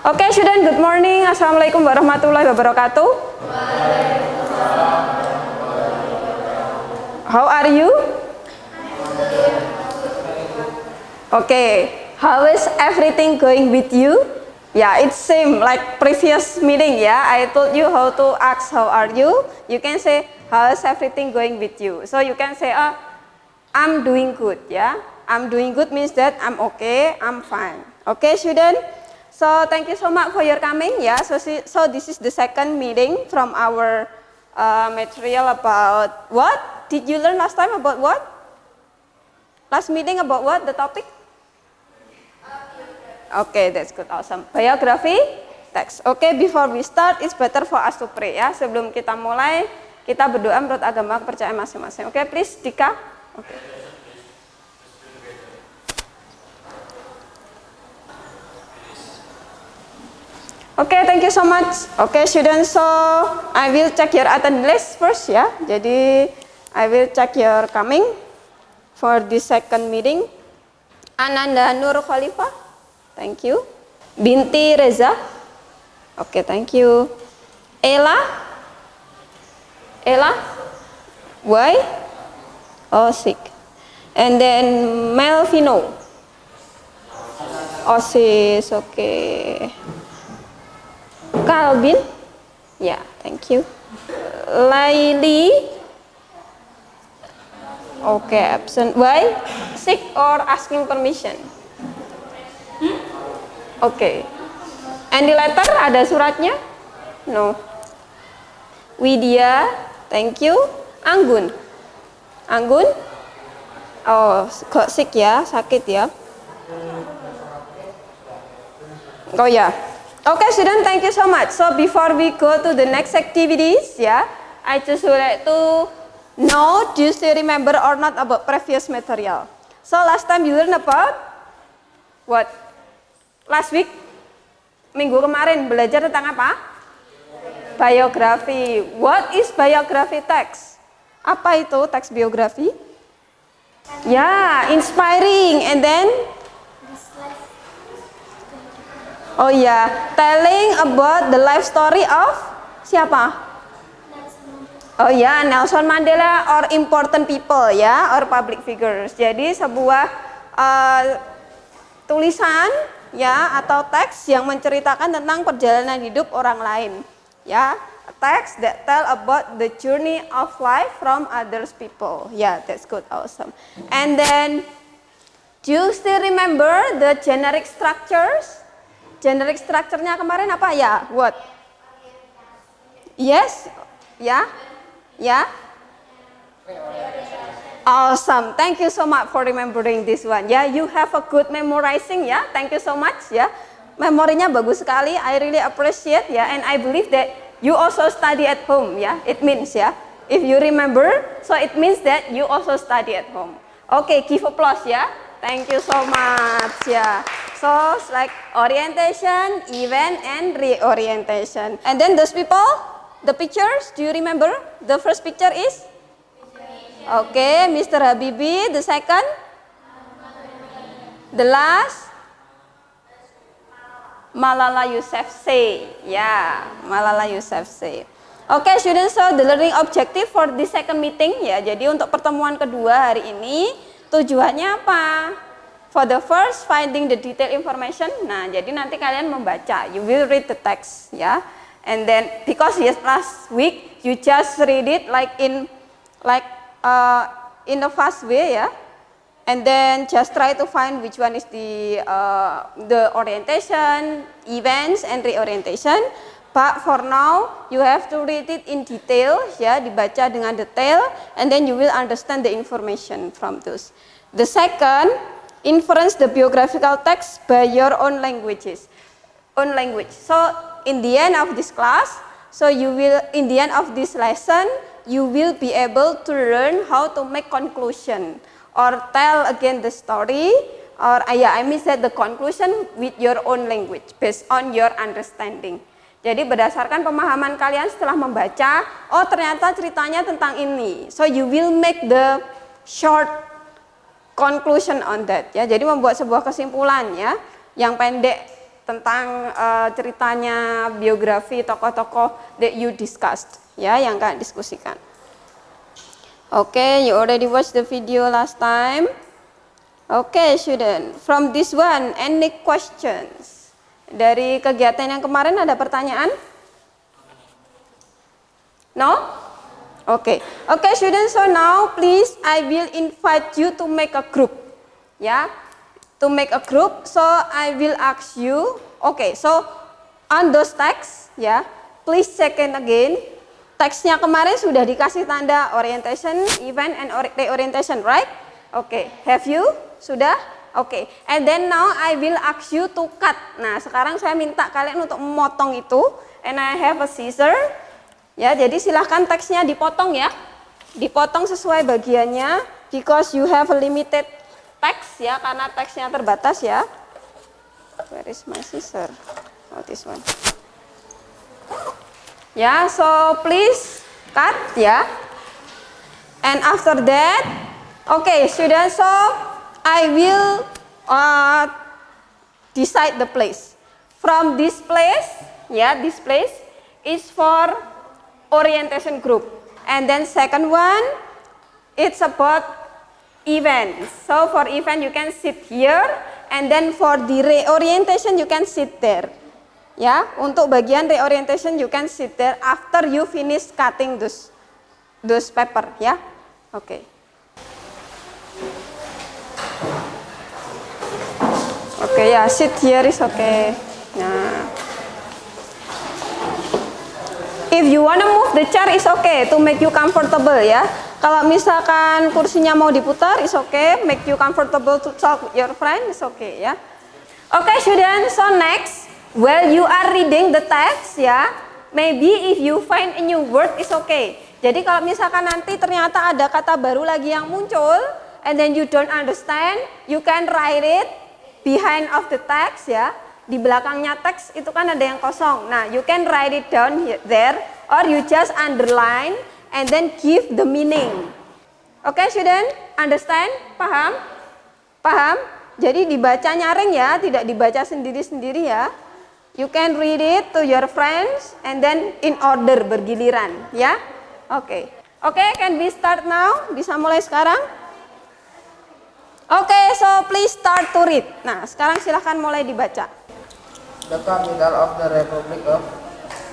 Okay, student, good morning. Assalamualaikum warahmatullahi wabarakatuh. How are you? Okay, how is everything going with you? Yeah, it's same like previous meeting. Yeah, I told you how to ask how are you. You can say how is everything going with you. So you can say I'm doing good. Yeah, I'm doing good means that I'm okay, I'm fine. Okay, student. So thank you so much for your coming. Yeah, so this is the second meeting from our material about what? Did you learn last time about what? Last meeting about what? The topic? Okay, that's good, awesome. Biography text. Okay, before we start, it's better for us to pray ya. Sebelum kita mulai, kita berdoa menurut agama kepercayaan masing-masing. Okay, please, Dika. Okay. Okay, thank you so much. Okay, students, so I will check your attendance first ya. Jadi I will check your coming for the second meeting. Ananda Nur Khalifah, thank you. Binti Reza, okay, thank you. Ella, why? Oh, sick. And then Melvino, oh, sis, okay. Calvin, yeah, thank you. Laili, okay, absent. Why? Sick or asking permission? Okay. Any letter? Ada suratnya? No. Widya, thank you. Anggun, oh, kok sick ya, sakit ya. Oh ya. Okay, student, thank you so much. So before we go to the next activities, yeah, I just would like to know, do you still remember or not about previous material? So last time you learned about what? Last week, minggu kemarin belajar tentang apa? Biografi. What is biography text? Apa itu teks biografi? Ya, inspiring, and then oh ya, telling about the life story of siapa? Oh ya, Nelson Mandela or important people ya, or public figures. Jadi sebuah tulisan ya atau teks yang menceritakan tentang perjalanan hidup orang lain. Ya, a text that tell about the journey of life from others people. Yeah, that's good, awesome. And then, do you still remember the generic structures? Generic structure-nya kemarin apa ya? What? Yes? Ya? Ya? Awesome. Thank you so much for remembering this one. Ya, you have a good memorizing ya. Thank you so much ya. Memorinya bagus sekali. I really appreciate ya, and I believe that you also study at home ya. It means ya. If you remember, so it means that you also study at home. Okay, give applause ya. Thank you so much ya. So like orientation, event, and reorientation. And then those people, the pictures, do you remember? The first picture is? Okay, Mr. Habibie. The second? The last? Malala Yousafzai. Yeah, Malala Yousafzai. Okay, students, so the learning objective for the second meeting ya. Jadi untuk pertemuan kedua hari ini, tujuannya apa? For the first, finding the detailed information. Nah, jadi nanti kalian membaca. You will read the text, ya. And then because yes, last week you just read it like in a fast way, ya. And then just try to find which one is the orientation, events, and reorientation. But for now, you have to read it in detail, ya, dibaca dengan detail, and then you will understand the information from those. The second, inference the biographical text by your own language. So in the end of this class, in the end of this lesson, you will be able to learn how to make conclusion or tell again the story, or the conclusion with your own language based on your understanding. Jadi berdasarkan pemahaman kalian setelah membaca, oh ternyata ceritanya tentang ini. So you will make the short conclusion on that ya. Jadi membuat sebuah kesimpulan ya, yang pendek tentang ceritanya, biografi tokoh-tokoh that you discussed, ya, yang kalian diskusikan. Okay, you already watched the video last time. Okay, student, from this one, any questions? Dari kegiatan yang kemarin ada pertanyaan? No? Okay. Okay, student, so now please I will invite you to make a group. Ya. To make a group, so I will ask you. Okay, so on those texts, ya, please check in again. Teksnya kemarin sudah dikasih tanda orientation, event, and reorientation, right? Okay, have you? Sudah? Oke, and then now I will ask you to cut. Nah, sekarang saya minta kalian untuk memotong itu, and I have a scissor. Ya, jadi silahkan teksnya dipotong ya, dipotong sesuai bagiannya, because you have a limited text ya, karena teksnya terbatas ya. Where is my scissor? Oh, this one. Ya, so please cut ya. And after that, okay, students, so I will decide the place. From this place, yeah, this place is for orientation group. And then second one, it's about events. So for event you can sit here, and then for the reorientation you can sit there. Ya, untuk bagian reorientation you can sit there after you finish cutting those paper, ya. Oke. Oke, ya, sit here is okay. Nah, if you wanna move the chair is okay to make you comfortable ya. Kalau misalkan kursinya mau diputar is okay, make you comfortable to talk with your friend is okay ya. Okay, students, so next, while you are reading the text ya, maybe if you find a new word is okay. Jadi kalau misalkan nanti ternyata ada kata baru lagi yang muncul, and then you don't understand, you can write it behind of the text ya. Di belakangnya teks itu kan ada yang kosong. Nah, you can write it down here, there, or you just underline and then give the meaning. Oke, student, understand? Paham? Paham? Jadi dibaca nyaring ya, tidak dibaca sendiri-sendiri ya. You can read it to your friends and then in order, bergiliran ya. Oke. Oke, can we start now? Bisa mulai sekarang? Oke, so please start to read. Nah, sekarang silahkan mulai dibaca. The capital of the Republic of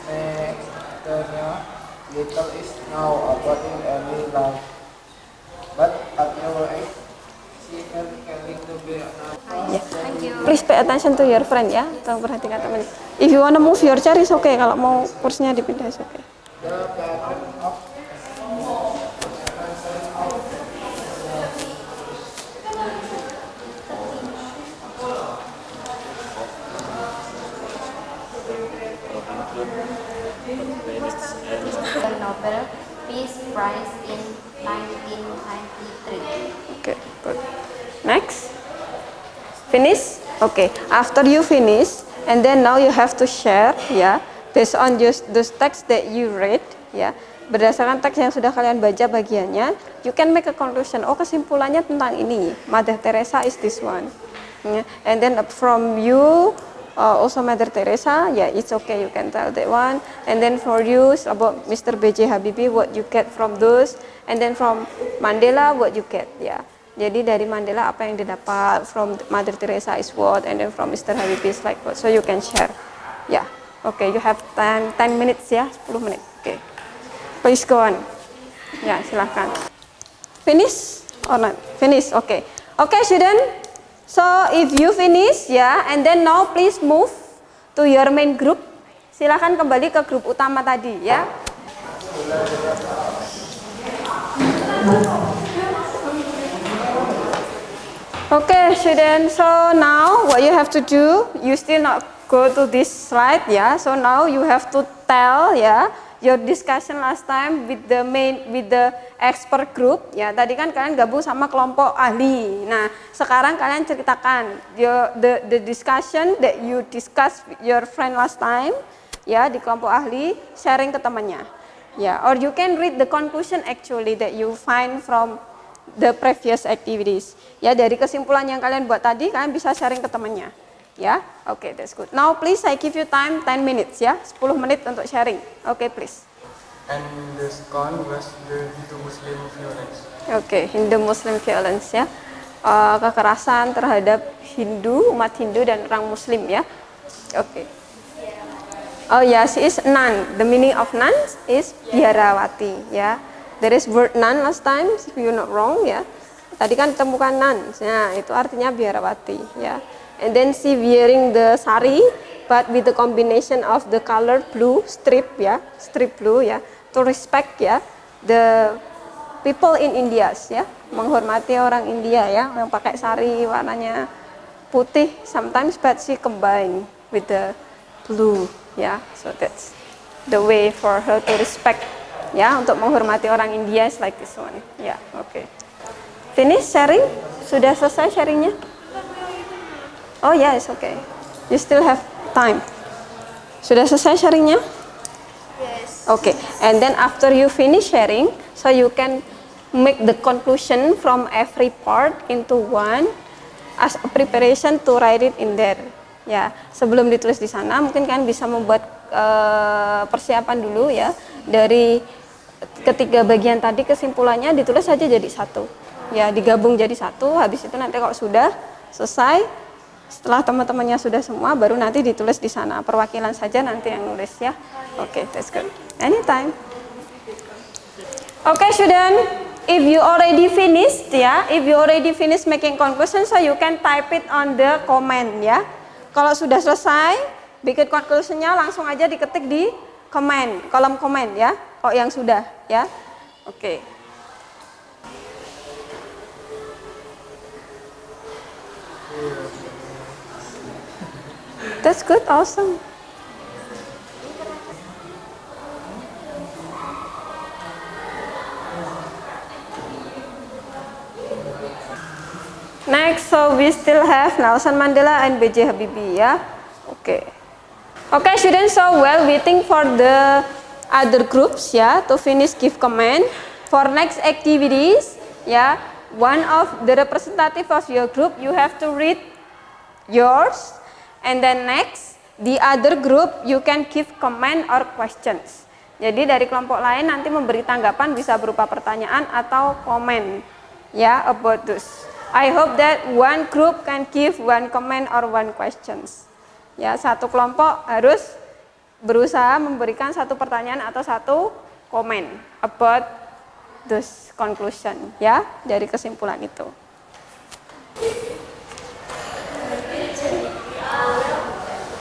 Macedonia, little is now about in early life, but at your age, she is getting to be Thank you. Please pay attention to your friend ya, tolong perhatikan teman. If you wanna move your chair is okay, kalau mau kursinya dipindah is okay. the pattern of Nobel Peace Prize in 1993. Okay, good. Next. Finish? Okay. After you finish, and then now you have to share, ya, based on just those text that you read, ya. Berdasarkan teks yang sudah kalian baca bagiannya, you can make a conclusion. Oh, kesimpulannya tentang ini. Mother Teresa is this one. Yeah. And then from you, also Mother Teresa, yeah, it's okay, you can tell that one. And then for you, about Mr. B.J. Habibie, what you get from those. And then from Mandela, what you get, ya. Jadi dari Mandela apa yang didapat, from Mother Teresa is what, and then from Mr. Habibie is like what. So you can share. Ya, okay, you have 10 minutes ya, 10 menit. Okay. Please go on. Ya, silahkan. Finish or not? Finish, okay. Okay, student. So if you finish, ya, and then now please move to your main group. Silahkan kembali ke grup utama tadi, ya. Okay, student. So now what you have to do, you still not go to this slide, ya. So now you have to tell, ya, your discussion last time with the expert group, ya. Tadi kan kalian gabung sama kelompok ahli. Nah, sekarang kalian ceritakan the discussion that you discuss with your friend last time, ya, di kelompok ahli, sharing ke temannya, ya. Or you can read the conclusion actually that you find from the previous activities. Ya, dari kesimpulan yang kalian buat tadi, kalian bisa sharing ke temannya. Ya, oke, that's good. Now please I give you time 10 minutes ya, 10 menit untuk sharing. Oke, please. And the second was the Hindu-Muslim violence. Oke, Hindu-Muslim violence ya. Kekerasan terhadap Hindu, umat Hindu dan orang Muslim ya. Oke. Oh yes, is nun. The meaning of nun is biarawati ya. There is word nun last time, if you're not wrong ya. Tadi kan temukan nun. Nah, itu artinya biarawati ya. And then she wearing the sari but with the combination of the color blue strip ya, strip blue ya, to respect ya the people in India ya, menghormati orang India ya, yang pakai sari warnanya putih sometimes but she combine with the blue ya, so that's the way for her to respect ya, untuk menghormati orang India is like this one ya. Oke. Finish sharing? Sudah selesai sharingnya? Oh ya, it's okay. You still have time. Sudah selesai sharingnya? Yes. Okay, and then after you finish sharing, so you can make the conclusion from every part into one as a preparation to write it in there. Ya, sebelum ditulis di sana, mungkin kan bisa membuat persiapan dulu ya, dari ketiga bagian tadi kesimpulannya ditulis saja jadi satu. Ya, digabung jadi satu. Habis itu nanti kalau sudah selesai, setelah teman-temannya sudah semua, baru nanti ditulis di sana. Perwakilan saja nanti yang nulis ya. Oke, that's good. Anytime. Okay, student, if you already finished ya, if you already finished making conclusion, so you can type it on the comment ya. Kalau sudah selesai bikin conclusionnya, langsung aja diketik di comment, kolom komen ya. Kok yang sudah ya. Oke. That's good, awesome. Next, so we still have Nelson Mandela and B.J. Habibie ya. Okay. Okay, students, so while waiting for the other groups ya to finish give comment for next activities ya, one of the representative of your group you have to read yours, and then next the other group you can give comment or questions. Jadi dari kelompok lain nanti memberi tanggapan, bisa berupa pertanyaan atau komen ya about this. I hope that one group can give one comment or one questions. Ya, satu kelompok harus berusaha memberikan satu pertanyaan atau satu komen about this conclusion ya, dari kesimpulan itu.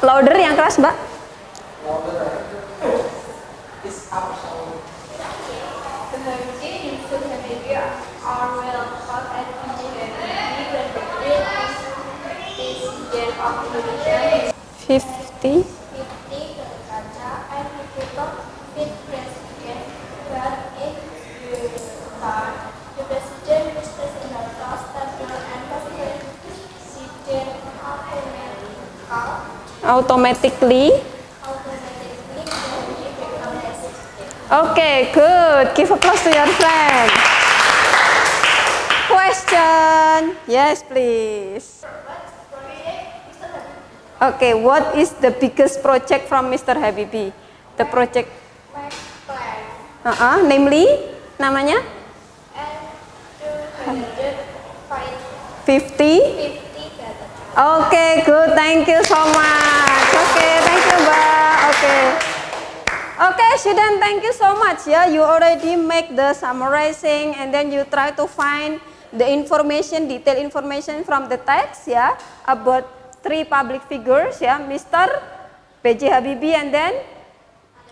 Louder, yang keras, Mbak. Fifty. Automatically. Okay, good. Give applause to your friend. Question. Yes, please. Okay, what is the biggest project from Mr. Habibie? The project. Namely, namanya? 50. Okay, good. Thank you so much. Okay, thank you, Mbak. Okay. Okay, student, thank you so much. Yeah, you already make the summarizing, and then you try to find the information, detailed information from the text, yeah, about 3 public figures, yeah, Mr. B.J. Habibie, and then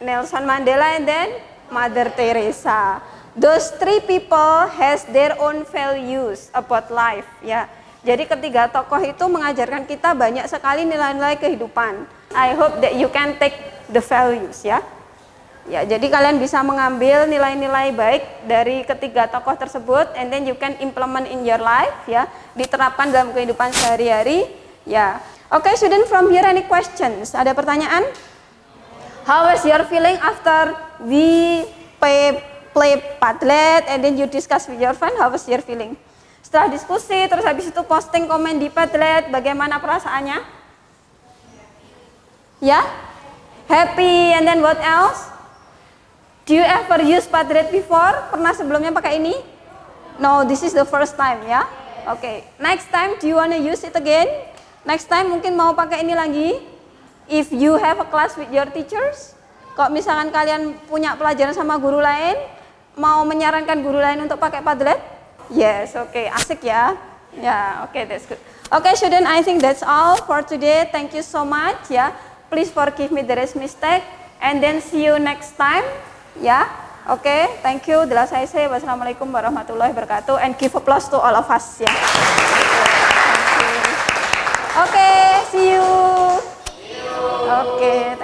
Nelson Mandela, and then Mother Teresa. Those 3 people has their own values about life, ya. Jadi ketiga tokoh itu mengajarkan kita banyak sekali nilai-nilai kehidupan. I hope that you can take the values, ya. Ya, jadi kalian bisa mengambil nilai-nilai baik dari ketiga tokoh tersebut, and then you can implement in your life, ya, diterapkan dalam kehidupan sehari-hari, ya. Okay, student, from here any questions? Ada pertanyaan? How was your feeling after we play Padlet and then you discuss with your friend? How was your feeling? Setelah diskusi, terus habis itu posting komen di Padlet, bagaimana perasaannya? Yeah? Happy, and then what else? Do you ever use Padlet before? Pernah sebelumnya pakai ini? No, this is the first time ya. Okay, next time do you wanna use it again? Next time mungkin mau pakai ini lagi? If you have a class with your teachers, kalau misalkan kalian punya pelajaran sama guru lain, mau menyarankan guru lain untuk pakai Padlet? Yes, okay, asik ya. Yeah, okay, that's good. Okay, student, I think that's all for today. Thank you so much ya. Please forgive me the rest mistake, and then see you next time. Ya, okay, thank you. Wassalamualaikum warahmatullahi wabarakatuh, and give applause to all of us ya. Okay, see you. Okay.